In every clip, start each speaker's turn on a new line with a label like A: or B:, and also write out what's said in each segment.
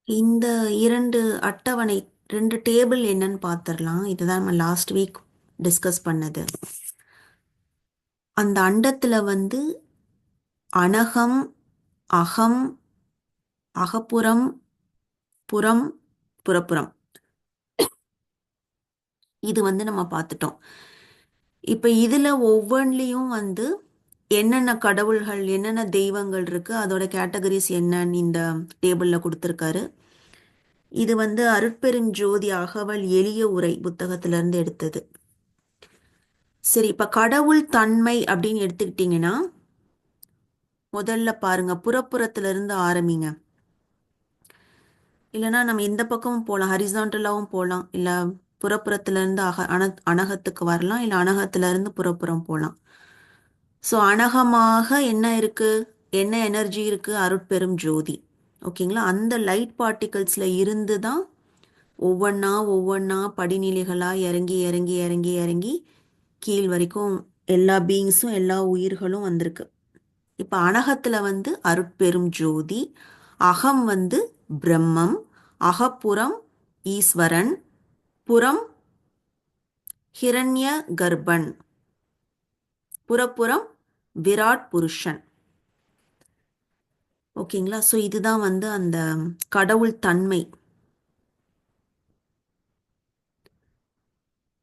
A: இந்த இரண்டு அட்டவணை, ரெண்டு டேபிள் என்னன்னு பார்த்துடலாம். இதுதான் நம்ம லாஸ்ட் வீக் டிஸ்கஸ் பண்ணது. அந்த அண்டத்துல வந்து அனகம், அகம், அகப்புறம், புறம், புறப்புறம், இது வந்து நம்ம பார்த்துட்டோம். இப்ப இதுல ஒவ்வொன்றிலையும் வந்து என்னென்ன கடவுள்கள், என்னென்ன தெய்வங்கள் இருக்கு, அதோட கேட்டகரிஸ் என்னன்னு இந்த டேபிள்ல கொடுத்துருக்காரு. இது வந்து அருட்பெருஞ்சோதி அகவல் எளிய உரை புத்தகத்திலிருந்து எடுத்தது. சரி, இப்ப கடவுள் தன்மை அப்படின்னு எடுத்துக்கிட்டீங்கன்னா முதல்ல பாருங்க, புறப்புறத்துல இருந்து ஆரம்பிங்க. இல்லைன்னா நம்ம இந்த பக்கமும் போகலாம், ஹரிசாண்டலாவும் போகலாம், இல்ல புறப்புறத்துல இருந்து அனகத்துக்கு வரலாம், இல்ல அனகத்துல இருந்து புறப்புறம் போகலாம். ஸோ அனகமாக என்ன இருக்கு, என்ன எனர்ஜி இருக்கு, அருட்பெரும் ஜோதி. ஓகேங்களா? அந்த லைட் பார்ட்டிகல்ஸ்ல இருந்து தான் ஒவ்வொன்றா ஒவ்வொன்றா படிநிலைகளா இறங்கி இறங்கி இறங்கி இறங்கி கீழ் வரைக்கும் எல்லா பீயிங்ஸும் எல்லா உயிர்களும் வந்திருக்கு. இப்ப அனகத்துல வந்து அருட்பெரும் ஜோதி, அகம் வந்து பிரம்மம், அகப்புறம் ஈஸ்வரன், புறம் ஹிரண்ய கர்ப்பன், புறப்புறம் விராட் புருஷன். ஓகேங்களா? ஸோ இதுதான் வந்து அந்த கடவுள் தன்மை.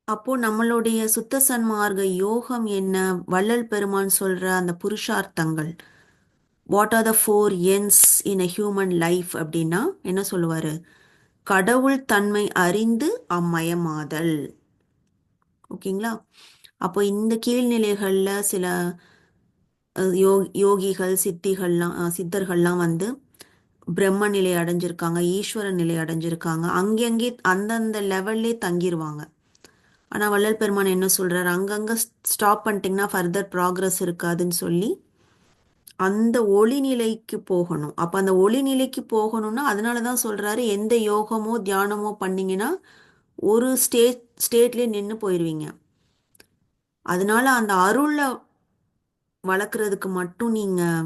A: அப்போ நம்மளுடைய சுத்த சன்மார்க்க யோகம் என்ன, வள்ளல் பெருமான் சொல்ற அந்த புருஷார்த்தங்கள், what are the four ends in a human life அப்படின்னா என்ன சொல்லுவாரு? கடவுள் தன்மை அறிந்து அம்மயமாதல். ஓகேங்களா? அப்போ இந்த கீழ்நிலைகளில் சில யோகிகள் சித்தர்கள்லாம் வந்து பிரம்ம நிலை அடைஞ்சிருக்காங்க, ஈஸ்வர நிலை அடைஞ்சிருக்காங்க. அங்கங்கே அந்தந்த லெவல்லே தங்கிடுவாங்க. ஆனால் வள்ளல் பெருமான் என்ன சொல்றாரு, அங்கங்கே ஸ்டாப் பண்ணிட்டீங்கன்னா ஃபர்தர் ப்ராக்ரஸ் இருக்காதுன்னு சொல்லி அந்த ஒளி நிலைக்கு போகணும். அப்போ அந்த ஒளி நிலைக்கு போகணும்னா அதனால தான் சொல்றாரு, எந்த யோகமோ தியானமோ பண்ணீங்கன்னா ஒரு ஸ்டேட்லேயே நின்று போயிடுவீங்க. அதனால அந்த அருளை வளர்க்குறதுக்கு மட்டும் நீங்கள்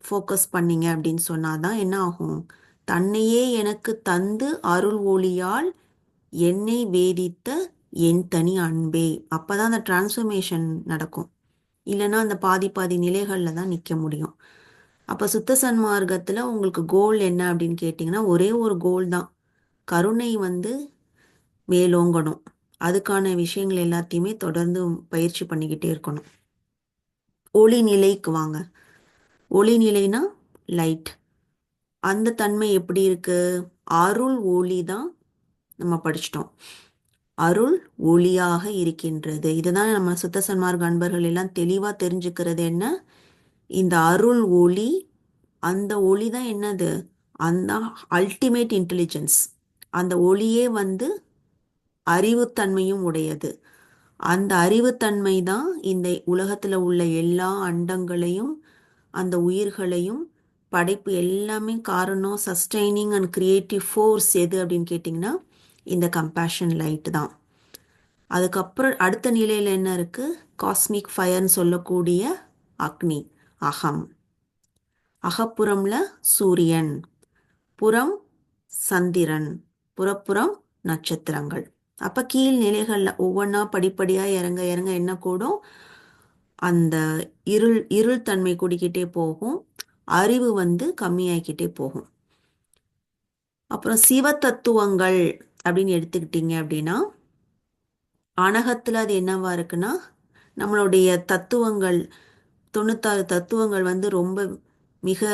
A: ஃபோக்கஸ் பண்ணீங்க அப்படின்னு சொன்னாதான் என்ன ஆகும், தன்னையே எனக்கு தந்து அருள் ஒளியால் என்னை வேதித்த என் தனி அன்பே. அப்பதான் அந்த டிரான்ஸ்ஃபர்மேஷன் நடக்கும். இல்லைன்னா அந்த பாதி பாதி நிலைகளில் தான் நிற்க முடியும். அப்போ சுத்த சன்மார்க்கத்தில் உங்களுக்கு கோல் என்ன அப்படின்னு கேட்டிங்கன்னா ஒரே ஒரு கோல் தான், கருணை வந்து மேலோங்கணும். அதுக்கான விஷயங்கள் எல்லாத்தையுமே தொடர்ந்து பயிற்சி பண்ணிக்கிட்டே இருக்கணும். ஒளி நிலைக்கு வாங்க. ஒளி நிலைனா லைட். அந்த தன்மை எப்படி இருக்கு? அருள் ஒளி தான். நம்ம படிச்சிட்டோம், அருள் ஒளியாக இருக்கின்றது. இதுதான் நம்ம சுத்த சன்மார்க்க அன்பர்கள் எல்லாம் தெளிவாக தெரிஞ்சுக்கிறது என்ன, இந்த அருள் ஒளி, அந்த ஒளி தான் என்னது, அந்த அல்டிமேட் இன்டெலிஜென்ஸ். அந்த ஒளியே வந்து அறிவுத்தன்மையும் உடையது. அந்த அறிவுத்தன்மை தான் இந்த உலகத்தில் உள்ள எல்லா அண்டங்களையும் அந்த உயிர்களையும் படைப்பு எல்லாமே காரணம். சஸ்டைனிங் அண்ட் கிரியேட்டிவ் ஃபோர்ஸ் எது அப்படின்னு கேட்டிங்கன்னா இந்த கம்பேஷன் லைட் தான். அதுக்கப்புறம் அடுத்த நிலையில் என்ன இருக்கு, காஸ்மிக் ஃபயர்னு சொல்லக்கூடிய அக்னி, அகம். அகப்புறம்ல சூரியன், புறம் சந்திரன், புறப்புறம் நட்சத்திரங்கள். அப்ப கீழ் நிலைகள்ல ஒவ்வொன்றா படிப்படியா இறங்க இறங்க என்ன கூடும், அந்த இருள் இருள் தன்மை கூடிக்கிட்டே போகும், அறிவு வந்து கம்மியாகிக்கிட்டே போகும். அப்புறம் சிவ தத்துவங்கள் அப்படின்னு எடுத்துக்கிட்டீங்க அப்படின்னா அனகத்தில் அது என்னவா இருக்குன்னா நம்மளுடைய தத்துவங்கள், 96 தத்துவங்கள் வந்து ரொம்ப மிக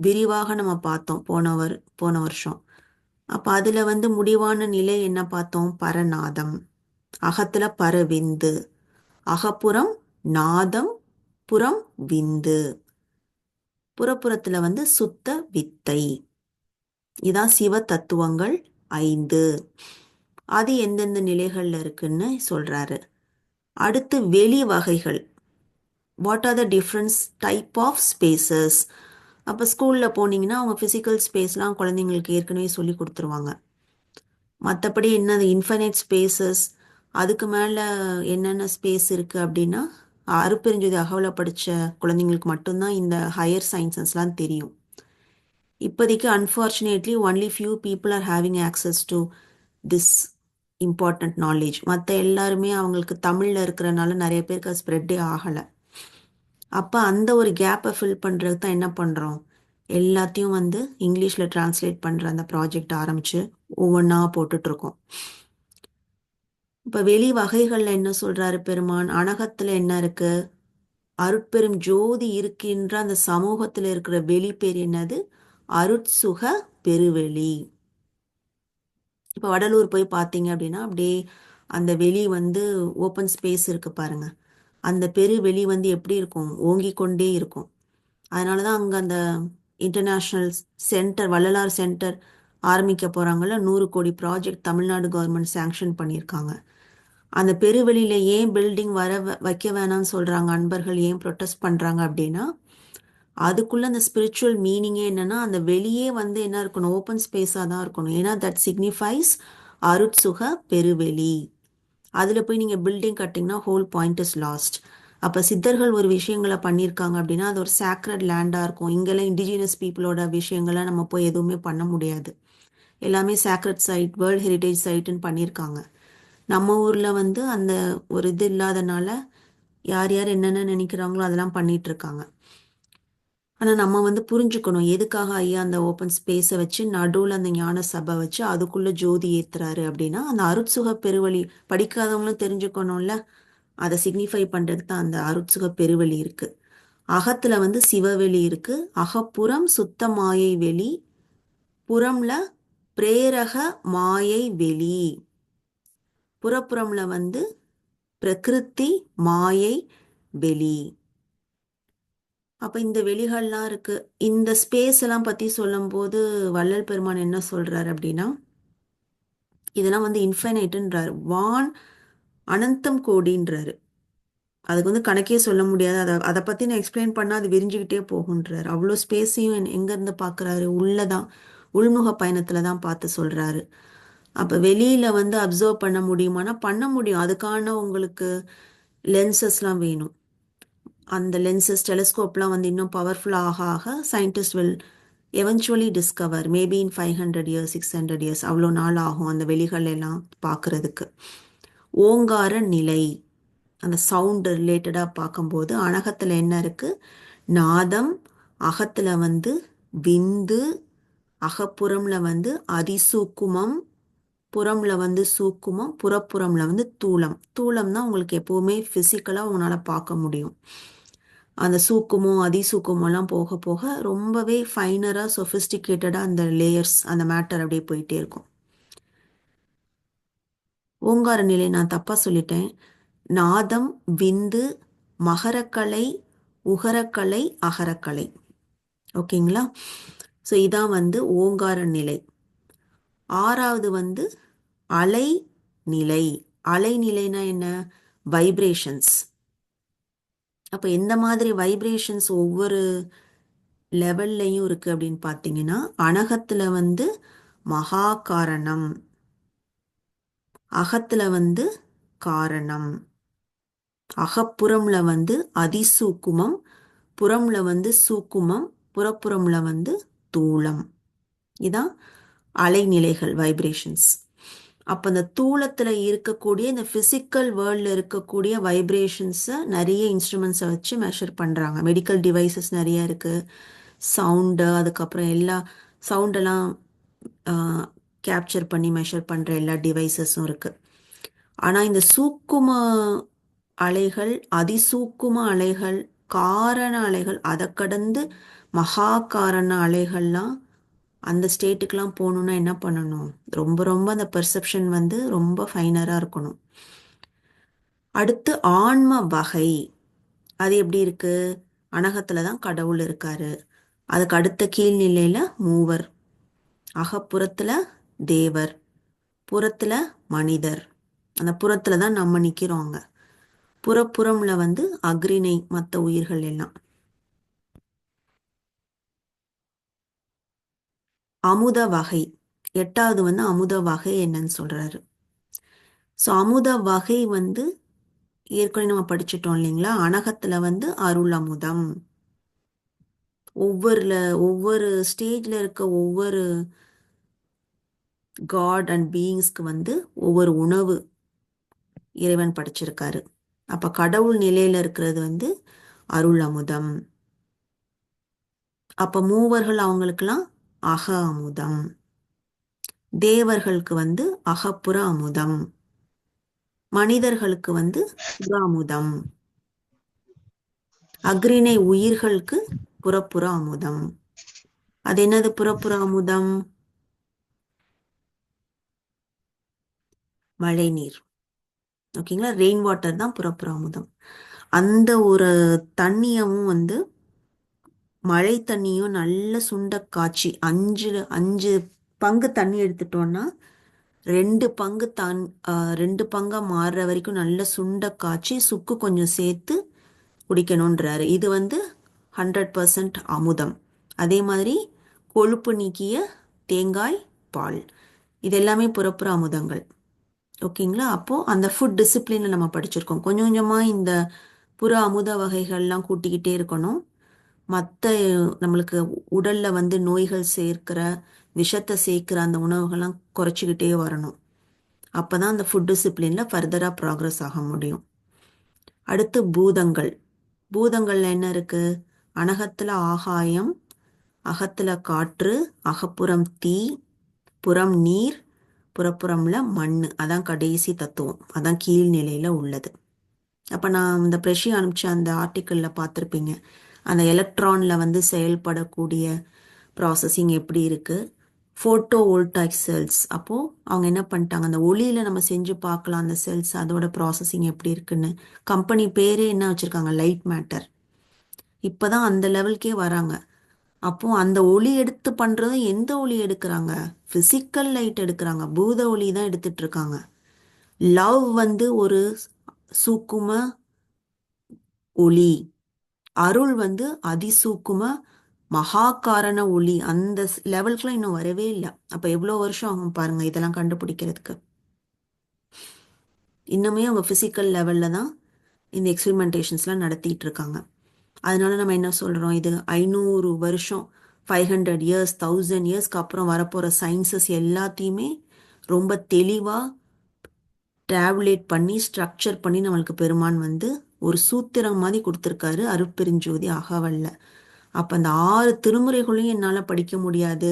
A: விரிவாக நம்ம பார்த்தோம் போன வருஷம். அப்போ அதில் வந்து முடிவான நிலை என்ன பார்த்தோம், பரநாதம். அகத்தில் பரவிந்து, அகப்புறம் நாதம், புறம் விந்து, புறப்புறத்தில் வந்து சுத்த வித்தை. இதான் சிவ தத்துவங்கள் 5. அது எந்தெந்த நிலைகள்ல இருக்குன்னு சொல்றாரு. அடுத்து வெளி வகைகள், what are the difference type of spaces. அப்போ ஸ்கூலில் போனீங்கன்னா அவங்க ஃபிசிக்கல் ஸ்பேஸ்லாம் குழந்தைங்களுக்கு ஏற்கனவே சொல்லி கொடுத்துருவாங்க. மற்றபடி என்னது இன்ஃபைனைட் ஸ்பேசஸ், அதுக்கு மேலே என்னென்ன ஸ்பேஸ் இருக்குது அப்படின்னா அருப்பெருஞ்சோதி அகவலை படித்த குழந்தைங்களுக்கு மட்டும்தான் இந்த ஹையர் சயின்சஸ்லாம் தெரியும். இப்போதைக்கு unfortunately only few people are having access to this important knowledge. மற்ற எல்லாருமே அவங்களுக்கு தமிழில் இருக்கிறனால நிறைய பேருக்கு அது ஸ்ப்ரெட்டே ஆகலை. அப்போ அந்த ஒரு கேப்பை ஃபில் பண்ணுறதுக்கு தான் என்ன பண்ணுறோம், எல்லாத்தையும் வந்து இங்கிலீஷில் டிரான்ஸ்லேட் பண்ணுற அந்த ப்ராஜெக்ட் ஆரம்பித்து ஒவ்வொன்றா போட்டுட்ருக்கோம். இப்போ வெளி வகைகளில் என்ன சொல்கிறாரு பெருமான், அனகத்தில் என்ன இருக்குது, அருட்பெரும் ஜோதி இருக்கின்ற அந்த சமூகத்தில் இருக்கிற வெளி பேர் என்னது, அருட்சுக பெருவெளி. இப்போ வடலூர் போய் பார்த்தீங்க அப்படின்னா அப்படியே அந்த வெளி வந்து ஓப்பன் ஸ்பேஸ் இருக்குது பாருங்க, அந்த பெருவெளி வந்து எப்படி இருக்கும், ஓங்கி கொண்டே இருக்கும். அதனால தான் அங்கே அந்த இன்டர்நேஷ்னல் சென்டர், வள்ளலார் சென்டர் ஆரம்பிக்க போகிறாங்கல்ல, 100 கோடி ப்ராஜெக்ட் தமிழ்நாடு கவர்மெண்ட் சேங்ஷன் பண்ணியிருக்காங்க. அந்த பெருவெளியில் ஏன் பில்டிங் வைக்க வேணாம்னு சொல்கிறாங்க, அன்பர்கள் ஏன் ப்ரொட்டஸ்ட் பண்ணுறாங்க அப்படின்னா, அதுக்குள்ளே அந்த ஸ்பிரிச்சுவல் மீனிங்கே என்னென்னா, அந்த வெளியே வந்து என்ன இருக்கணும், ஓப்பன் ஸ்பேஸாக தான் இருக்கணும். ஏன்னா தட் சிக்னிஃபைஸ் அருட்சுக பெருவெளி. அதில் போய் நீங்கள் பில்டிங் கட்டிங்கன்னா ஹோல் பாயிண்ட் இஸ் லாஸ்ட். அப்போ சித்தர்கள் ஒரு விஷயங்களை பண்ணியிருக்காங்க அப்படின்னா அது ஒரு சேக்ரட் லேண்டாக இருக்கும். இங்கெல்லாம் இண்டிஜினஸ் பீப்புளோட விஷயங்களை நம்ம போய் எதுவுமே பண்ண முடியாது. எல்லாமே சேக்ரட் சைட், வேர்ல்ட் ஹெரிட்டேஜ் சைட்டுன்னு பண்ணியிருக்காங்க. நம்ம ஊரில் வந்து அந்த ஒரு இது இல்லாதனால யார் யார் என்னென்ன நினைக்கிறாங்களோ அதெல்லாம் பண்ணிட்டு இருக்காங்க. ஆனால் நம்ம வந்து புரிஞ்சுக்கணும் எதுக்காக ஐயா அந்த ஓப்பன் ஸ்பேஸை வச்சு நடுவில் அந்த ஞான சபை வச்சு அதுக்குள்ளே ஜோதி ஏற்றுறாரு அப்படின்னா, அந்த அருட்சுக பெருவழி படிக்காதவங்களும் தெரிஞ்சுக்கணும்ல, அதை சிக்னிஃபை பண்ணுறதுக்கு தான் அந்த அருட்சுக பெருவெளி இருக்குது. அகத்தில் வந்து சிவவெளி இருக்குது, அகப்புறம் சுத்த மாயை வெளி, புறம்ல பிரேரக மாயை வெளி, புறப்புறம்ல வந்து பிரகிருதி மாயை வெளி. அப்போ இந்த வெளிகள்லாம் இருக்குது. இந்த ஸ்பேஸ் எல்லாம் பற்றி சொல்லும்போது வள்ளல் பெருமான் என்ன சொல்கிறார் அப்படின்னா, இதெல்லாம் வந்து இன்ஃபைனைட்டுன்றார், வான் அனந்தம் கோடின்றாரு. அதுக்கு வந்து கணக்கே சொல்ல முடியாது. அதை பற்றி நான் எக்ஸ்பிளைன் பண்ணால் அது விரிஞ்சுக்கிட்டே போகுன்றார். அவ்வளோ ஸ்பேஸையும் எங்கேருந்து பார்க்குறாரு, உள்ளதான், உள்முக பயணத்தில் தான் பார்த்து சொல்கிறாரு. அப்போ வெளியில் வந்து அப்சர்வ் பண்ண முடியுமானா பண்ண முடியும். அதுக்கான உங்களுக்கு லென்சஸ்லாம் வேணும். அந்த லென்சஸ், டெலிஸ்கோப்லாம் வந்து இன்னும் பவர்ஃபுல் ஆக ஆக scientist will eventually discover, maybe in 500 years 600 years அவ்வளோ நாள் ஆகும் அந்த வெளிகள் எல்லாம் பார்க்குறதுக்கு. ஓங்கார நிலை, அந்த சவுண்டு ரிலேட்டடாக பார்க்கும்போது அனகத்தில் என்ன இருக்குது, நாதம், அகத்தில் வந்து விந்து, அகப்புறம்ல வந்து அதிசூக்குமம், புறம்ல வந்து சூக்குமம், புறப்புறம்ல வந்து தூளம். தூளம் தான் உங்களுக்கு எப்போவுமே ஃபிசிக்கலாக உங்களால் பார்க்க முடியும். அந்த சூக்குமம் அதிசூக்குமம்லாம் போக போக ரொம்பவே ஃபைனராக சொஃபிஸ்டிகேட்டடாக அந்த லேயர்ஸ், அந்த மேட்டர் அப்படியே போயிட்டே இருக்கும். ஓங்கார நிலை நான் தப்பாக சொல்லிட்டேன். நாதம், விந்து, மகரக்கலை, உகரக்கலை, அகரக்கலை. ஓகேங்களா? ஸோ இதான் வந்து ஓங்கார நிலை. ஆறாவது வந்து அலை நிலை. அலை நிலைனா என்ன, வைப்ரேஷன்ஸ். அப்போ எந்த மாதிரி வைப்ரேஷன்ஸ் ஒவ்வொரு லெவல்லையும் இருக்குது அப்படின்னு பார்த்தீங்கன்னா, அனகத்தில் வந்து மகா காரணம், அகத்தில் வந்து காரணம், அகப்புறம்ல வந்து அதிசூக்குமம், புறம்ல வந்து சூக்குமம், புறப்புறம்ல வந்து தூளம். இதான் அலைநிலைகள், வைப்ரேஷன்ஸ். அப்போ இந்த தூளத்தில் இருக்கக்கூடிய இந்த ஃபிசிக்கல் வேர்ல்டில் இருக்கக்கூடிய வைப்ரேஷன்ஸை நிறைய இன்ஸ்ட்ருமெண்ட்ஸை வச்சு மெஷர் பண்ணுறாங்க. மெடிக்கல் டிவைசஸ் நிறைய இருக்குது. சவுண்டு, அதுக்கப்புறம் எல்லா சவுண்டெல்லாம் கேப்சர் பண்ணி மெஷர் பண்ணுற எல்லா டிவைசஸும் இருக்குது. ஆனால் இந்த சூக்கும அலைகள், அதிசூக்கும அலைகள், காரண அலைகள், அதை கடந்து மகா காரண அலைகள்லாம், அந்த ஸ்டேட்டுக்கெலாம் போகணுன்னா என்ன பண்ணணும், ரொம்ப ரொம்ப அந்த பெர்செப்ஷன் வந்து ரொம்ப ஃபைனராக இருக்கணும். அடுத்து ஆன்ம வகை, அது எப்படி இருக்குது, அனகத்தில் தான் கடவுள் இருக்காரு. அதுக்கு அடுத்த கீழ்நிலையில் மூவர், அகப்புறத்தில் தேவர், புறத்தில் மனிதர். அந்த புறத்தில் தான் நம்ம நிற்கிறோங்க. புறப்புறம்ல வந்து அக்ரிணை, மற்ற உயிர்கள் எல்லாம். அமுத வகை, எட்டாவது வந்து அமுத வகை என்னன்னு சொல்றாரு. ஸோ அமுத வகை வந்து ஏற்கனவே நம்ம படிச்சுட்டோம் இல்லைங்களா, அனகத்தில் வந்து அருள் அமுதம், ஒவ்வொரு ஸ்டேஜ்ல இருக்க ஒவ்வொரு காட் அண்ட் பீயிங்ஸ்க்கு வந்து ஒவ்வொரு உணவு இறைவன் படைச்சிருக்காரு. அப்ப கடவுள் நிலையில இருக்கிறது வந்து அருள் அமுதம். அப்ப மூவர்கள் அவங்களுக்கெல்லாம் அக அமுதம், தேவர்களுக்கு வந்து அகப்புற அமுதம், மனிதர்களுக்கு வந்து புற அமுதம், அக்ரிணை உயிர்களுக்கு புறப்புற அமுதம். அது என்னது புறப்புற அமுதம்? மழை நீர். ஓகேங்களா, ரெயின் வாட்டர் தான் புறப்புற அமுதம். அந்த ஒரு தண்ணியவும் வந்து மழை தண்ணியும் நல்ல சுண்ட காய்ச்சி 5 பங்கு தண்ணி எடுத்துட்டோம்னா 2 பங்கு 2 பங்கா மாறுற வரைக்கும் நல்ல சுண்ட காய்ச்சி சுக்கு கொஞ்சம் சேர்த்து குடிக்கணுன்றாரு. இது வந்து 100% அமுதம். அதே மாதிரி கொழுப்பு நீக்கிய தேங்காய் பால், இது எல்லாமே புறப்புற அமுதங்கள். ஓகேங்களா, அப்போ அந்த ஃபுட் டிசிப்ளின்ல நம்ம படிச்சிருக்கோம். கொஞ்சம் கொஞ்சமா இந்த புற அமுத வகைகள்லாம் கூட்டிக்கிட்டே இருக்கணும். மற்ற நம்மளுக்கு உடல்ல வந்து நோய்கள் சேர்க்கிற விஷத்தை சேர்க்கிற அந்த உணவுகள்லாம் குறைச்சிக்கிட்டே வரணும். அப்பதான் அந்த ஃபுட் டிசிப்ளின்ல ஃபர்தரா ப்ராக்ரஸ் ஆக முடியும். அடுத்து பூதங்கள். பூதங்கள்ல என்ன இருக்கு? அனகத்துல ஆகாயம், அகத்துல காற்று, அகப்புறம் தீ, புறம் நீர், புறப்புறம்ல மண்ணு. அதான் கடைசி தத்துவம், அதான் கீழ்நிலையில உள்ளது. அப்ப நான் இந்த பிரஷி அனுப்பிச்ச அந்த ஆர்டிக்கிள்ல பார்த்துருப்பீங்க, அந்த எலக்ட்ரான்ல வந்து செயல்படக்கூடிய ப்ராசஸிங் எப்படி இருக்கு. Photovoltaic cells. அப்போ அவங்க என்ன பண்ணிட்டாங்க, அந்த ஒளியில நம்ம செஞ்சு பார்க்கலாம் அந்த செல்ஸ், அதோட ப்ராசஸிங் எப்படி இருக்குன்னு. கம்பெனி பேரே என்ன வச்சிருக்காங்க? Light matter. இப்பதான் அந்த லெவல்க்கே வராங்க. அப்போ அந்த ஒளி எடுத்து பண்றதும் எந்த ஒளி எடுக்கிறாங்க? பிசிக்கல் லைட் எடுக்கிறாங்க, பூத ஒளி தான் எடுத்துட்டு இருக்காங்க. லவ் வந்து ஒரு சூக்கும ஒளி, அருள் வந்து அதிசூக்கும மகா காரண ஒளி. அந்த லெவலுக்குலாம் இன்னும் வரவே இல்லை. அப்ப எவ்வளோ வருஷம் ஆகும் பாருங்க இதெல்லாம் கண்டுபிடிக்கிறதுக்கு. இன்னுமே அவங்க பிசிக்கல் லெவல்ல தான் இந்த எக்ஸ்பெரிமெண்டேஷன்ஸ்லாம் நடத்திட்டு இருக்காங்க. அதனால நம்ம என்ன சொல்றோம், இது 500 வருஷம், 500 இயர்ஸ், 1000 இயர்ஸ்க்கு அப்புறம் வரப்போற சயின்சஸ் எல்லாத்தையுமே ரொம்ப தெளிவா டேபுலேட் பண்ணி ஸ்ட்ரக்சர் பண்ணி நம்மளுக்கு பெருமான் வந்து ஒரு சூத்திரம் மாதிரி கொடுத்துருக்காரு அருட்பெருஞ்சோதி அகவல்ல. அப்ப அந்த 6 திருமுறைகளையும் என்னால படிக்க முடியாது,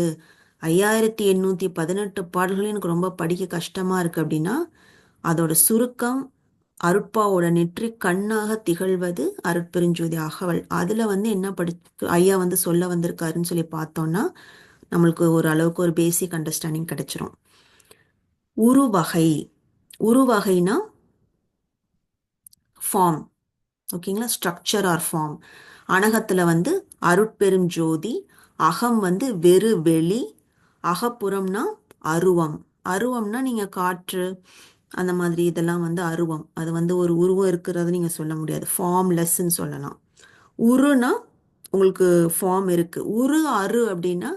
A: 5818 பாடல்களையும் எனக்கு ரொம்ப படிக்க கஷ்டமா இருக்கு அப்படின்னா, அதோட சுருக்கம் அருட்பாவோட நெற்றி கண்ணாக திகழ்வது அருட்பெருஞ்சோதி அகவல். அதுல வந்து என்ன ஐயா வந்து சொல்ல வந்திருக்காருன்னு சொல்லி பார்த்தோம்னா நம்மளுக்கு ஒரு அளவுக்கு ஒரு பேசிக் அண்டர்ஸ்டாண்டிங் கிடைச்சிரும். உருவகை. உருவகைனா ஃபார்ம். ஓகேங்களா, ஸ்ட்ரக்சர் ஆர் ஃபார்ம். அனகத்துல வந்து அருட்பெரும் ஜோதி, அகம் வந்து வெறு வெளி, அகப்புறம்னா அருவம். அருவம்னா நீங்க காற்று அந்த மாதிரி இதெல்லாம் வந்து அருவம். அது வந்து ஒரு உருவம் இருக்கிறது நீங்க சொல்ல முடியாது, ஃபார்ம்லெஸ்ன்னு சொல்லலாம். உருனா உங்களுக்கு ஃபார்ம் இருக்கு. உரு அரு அப்படின்னா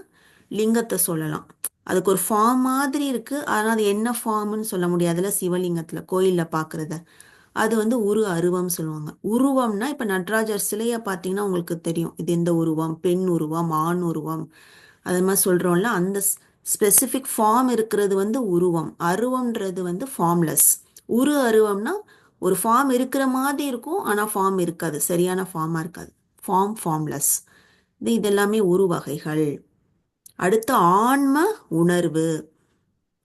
A: லிங்கத்தை சொல்லலாம். அதுக்கு ஒரு ஃபார்ம் மாதிரி இருக்கு, ஆனால் அது என்ன ஃபார்ம்னு சொல்ல முடியாதுல. சிவலிங்கத்துல கோயில்ல பாக்குறத அது வந்து உரு அருவம் சொல்லுவாங்க. உருவம்னா இப்ப நடராஜர் சிலைய பார்த்தீங்கன்னா உங்களுக்கு தெரியும் இது எந்த உருவம், பெண் உருவம், ஆண் உருவம், அது மாதிரி சொல்றோம்ல. அந்த ஸ்பெசிபிக் ஃபார்ம் இருக்கிறது வந்து உருவம். அருவம்ன்றது வந்து ஃபார்ம்லெஸ். உரு அருவம்னா ஒரு ஃபார்ம் இருக்கிற மாதிரி இருக்கும், ஆனா ஃபார்ம் இருக்காது, சரியான ஃபார்மா இருக்காது. ஃபார்ம்லெஸ். இதெல்லாமே உருவகைகள். அடுத்து ஆன்ம உணர்வு.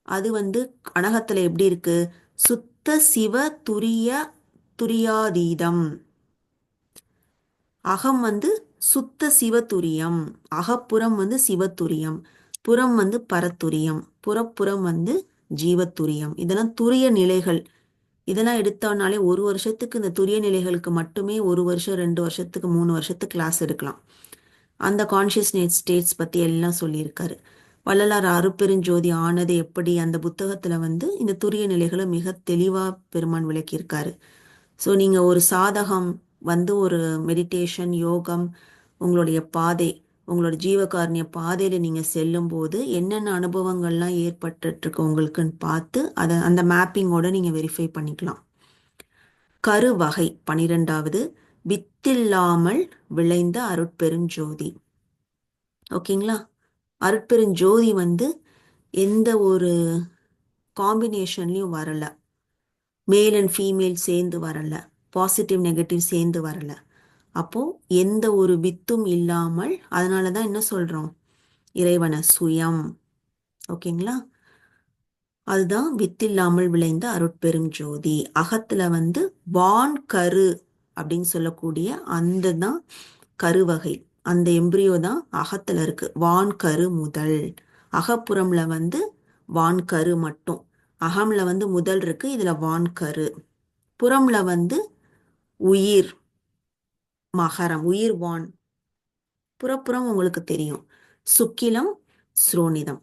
A: அது வந்து அனகத்துல எப்படி இருக்கு? சுத்த சிவ துரியாதீதம். அகம் வந்து சுத்த சிவதுரியம், அகப்புறம் வந்து சிவதுரியம், புறம் வந்து பரத்துரியம், புறப்புறம் வந்து ஜீவத்துரியம். இதெல்லாம் துரிய நிலைகள். இதெல்லாம் எடுத்தோம்னாலே 1 வருஷத்துக்கு இந்த துரிய நிலைகளுக்கு மட்டுமே 1 வருஷம், 2 வருஷத்துக்கு, 3 வருஷத்துக்கு கிளாஸ் எடுக்கலாம். அந்த கான்சியஸ்னஸ் ஸ்டேட்ஸ் பத்தி எல்லாம் சொல்லியிருக்காரு வள்ளலார். அருட்பெருஞ்சோதி ஆனது எப்படி, அந்த புத்தகத்துல வந்து இந்த துரிய நிலைகளை மிக தெளிவா பெருமான் விளக்கியிருக்காரு. ஸோ நீங்க ஒரு சாதகம் வந்து ஒரு மெடிடேஷன் யோகம், உங்களுடைய பாதை, உங்களோட ஜீவகாரணிய பாதையில நீங்க செல்லும் போது என்னென்ன அனுபவங்கள்லாம் ஏற்பட்டுட்டு இருக்கு உங்களுக்குன்னு பார்த்து அதை அந்த மேப்பிங்கோட நீங்க வெரிஃபை பண்ணிக்கலாம். கருவகை 12வது, வித்தில்லாமல் விளைந்த அருட்பெருஞ்சோதி. ஓகேங்களா? அருட்பெருஞ்சோதி வந்து எந்த ஒரு காம்பினேஷன்லையும் வரல. மேல் அண்ட் ஃபீமேல் சேர்ந்து வரல. பாசிட்டிவ் நெகட்டிவ் சேர்ந்து வரல. அப்போ எந்த ஒரு வித்தும் இல்லாமல், அதனால தான் என்ன சொல்றோம்? இறைவனை சுயம். ஓகேங்களா? அதுதான் வித்தில்லாமல் விளைந்த அருட்பெரும் ஜோதி. அகத்துல வந்து வான் கரு அப்படின்னு சொல்லக்கூடிய அந்த தான் கருவகை. அந்த எம்பிரியோ தான் அகத்துல இருக்கு. வான் கரு முதல். அகப்புறம்ல வந்து வான் கரு மட்டும். அகம்ல வந்து முதல் இருக்கு, இதுல வான் கரு. புறம்ல வந்து உயிர் மகரம், உயிர் வான். புறப்புறம் உங்களுக்கு தெரியும். சுக்கிலம், ஸ்ரோனிதம்,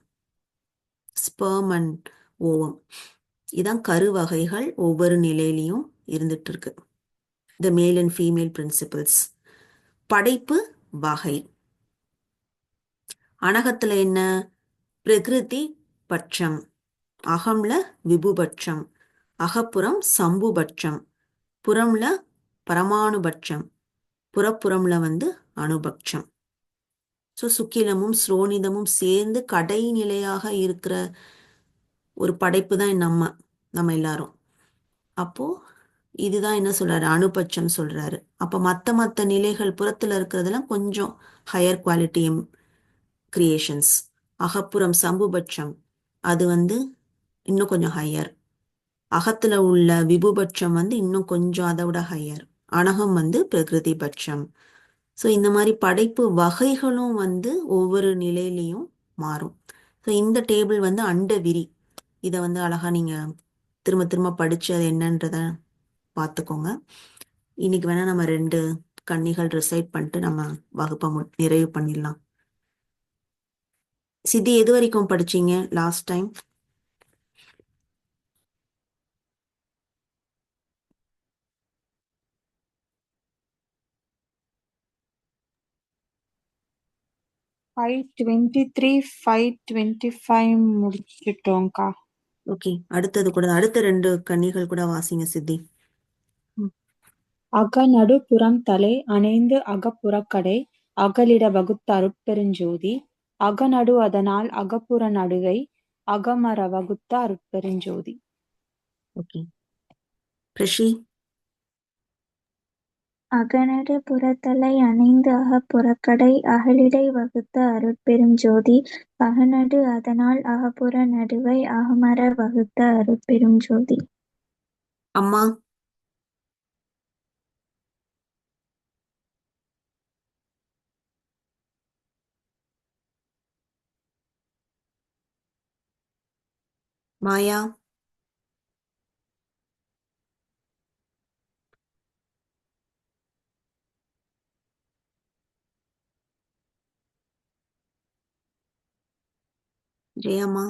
A: ஸ்பெர்ம் அண்ட் ஓவம். இதான் கருவகைகள் ஒவ்வொரு நிலையிலையும் இருந்துட்டு இருக்கு. த மேல் அண்ட் ஃபீமேல் பிரின்சிபிள்ஸ். படைப்பு வகை. அனகத்துல என்ன? பிரகிருதி பட்சம். அகம்ல விபுபட்சம். அகப்புறம் சம்புபட்சம். புறம்ல பரமாணுபட்சம். புறப்புறம்ல வந்து அணுபட்சம். ஸோ சுக்கிலமும் ஸ்ரோனிதமும் சேர்ந்து கடைநிலையாக இருக்கிற ஒரு படைப்பு தான் நம்ம எல்லாரும். அப்போ இதுதான் என்ன சொல்றாரு? அணுபட்சம் சொல்றாரு. அப்ப மத்த நிலைகள் புறத்துல இருக்கிறதெல்லாம் கொஞ்சம் ஹையர் குவாலிட்டி கிரியேஷன்ஸ். அகப்புறம் சம்புபட்சம் அது வந்து இன்னும் கொஞ்சம் ஹையர். அகத்துல உள்ள விபுபட்சம் வந்து இன்னும் கொஞ்சம் அதை விட ஹையர். அனகம் வந்து பிரகிருதி பட்சம். ஸோ இந்த மாதிரி படைப்பு வகைகளும் வந்து ஒவ்வொரு நிலையிலையும் மாறும். ஸோ இந்த டேபிள் வந்து அண்ட விரி. இதை வந்து அழகா நீங்க திரும்ப திரும்ப படிச்சு அது என்னன்றத பார்த்துக்கோங்க. இன்னைக்கு வேணா நம்ம 2 கன்னிகள் ரிசைட் பண்ணிட்டு நம்ம வகுப்பை நிறைவு பண்ணிடலாம். சித்தி எது வரைக்கும் படிச்சீங்க லாஸ்ட் டைம்?
B: ஃபைவ் 23 525 முடிச்சிட்டோம்க்கா.
A: ஓகே, அடுத்தது கூட அடுத்த 2 கன்னிகள் கூட வாசிங்க சித்தி.
B: அகநடு புறம் தலை அணைந்து அகப்புறக்கடை அகலிட வகுத்த அருட்பெருஞ்சோதி அகநடு அதனால் அகப்புற நடுவை அகமர வகுத்த அருட்பெருஞ்சோதி.
A: ஓகே, பிரஷி.
C: அகநடு புறத்தலை அணைந்து அகப்புறக்கடை அகலிடை வகுத்த அருட்பெருஞ்சோதி அகநடு அதனால் அகப்புற நடுவை அகமர வகுத்த அருட்பெருஞ்சோதி.
A: அம்மா. மாயா. ஜெயம்மா.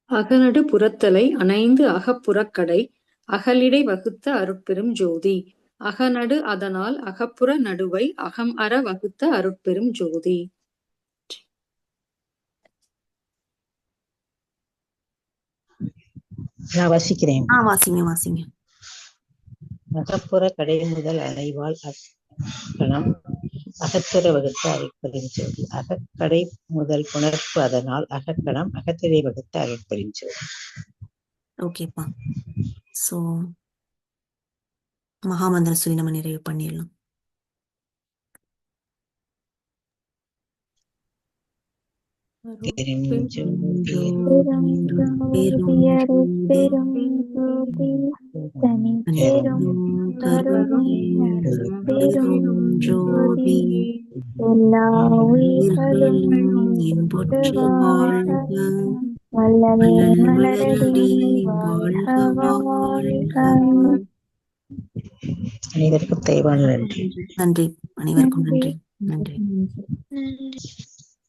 D: அகநடு புறத்தலை அணைந்து அகப்புறக்கடை அகலிடை வகுத்த அருட்பெரும் ஜோதி அகநடு அதனால் அகப்புற நடுவை அகம் அற வகுத்த அருட்பெரும் ஜோதி.
E: நான் வசிக்கிறேன்.
A: வாசிங்க.
E: அகப்புற கடை முதல் அலைவாள் அகலம் அகத்துற வகுத்த அருட்பெருஞ்சோதி அகக்கடை முதல் புணர்ப்பு அதனால் அகக்கணம் அகத்திரை வகுத்த அருட்பெருஞ்சோதி.
A: ஓகேப்பா. ஸோ மகாமந்திரம் சொல்லி நம்ம நிறைவு பண்ணிடலாம்.
C: ஜோதி எல்லா உயிர்களும் வல்லலே மலரடி வாழ்க வாழ்க.
E: அனைவருக்கும் தெய்வான நன்றி.
A: நன்றி. அனைவருக்கும் நன்றி.
C: நன்றி.